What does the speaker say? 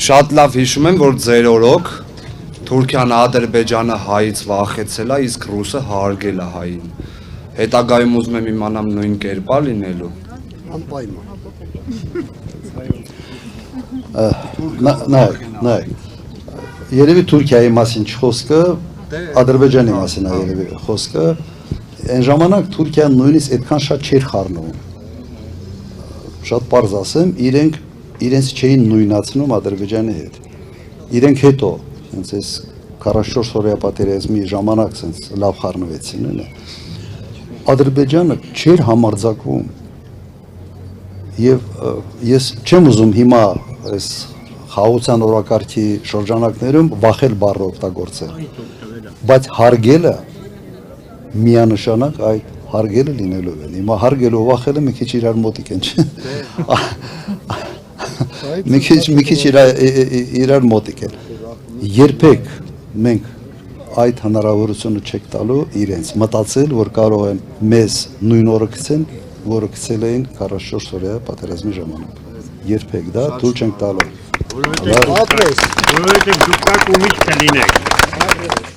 Շատ լավ հիշում եմ, որ ձեր օրոք Թուրքիան Ադրբեջանը հայից վախեցել է, իսկ ռուսը հարգել է հային։ Հետագայում ուզում եմ իմանամ նույն կերպա լինելու։ Անպայման։ Նայ, երևի Թուրքիայի մասին չխոսքը, Ադրբեջանի մասին է երևի խոսքը, այն ժամանակ Թուրքիան նույնիսկ այդքան շատ չէր խառնվում։ Շատ պարզ ասեմ, իրենց չէին նույնացնում Ադրբեջանի հետ։ Իրենք հետո, հենց այս 44 օրյա պատերազմի ժամանակ սենց լավ խառնվեցին, Ադրբեջանը չէր համարձակվում։ Եվ ես չեմ ուզում հիմա այս խաղաղության օրակարգի շրջանակներում վախել բառը օգտագործել, բայց հարգելը միանշանակ այդ հարգելը լինելով են։ Հիմա հարգելու ու վախելը մի քիչ իրար մոտիկ են, չէ՞։ Մի քիչ իրար մոտիկ են։ Երբեք մենք այդ հնարավորությունը չեք տալու իրենց մտածել, որ կարող են մեզ նույն օրը գցեն, որը գցել էին 44 օրյա պատերազմի ժամանակ։ Երբեք դա թույլ չենք տալու։ Որովհետև դուք կումից կլինեք։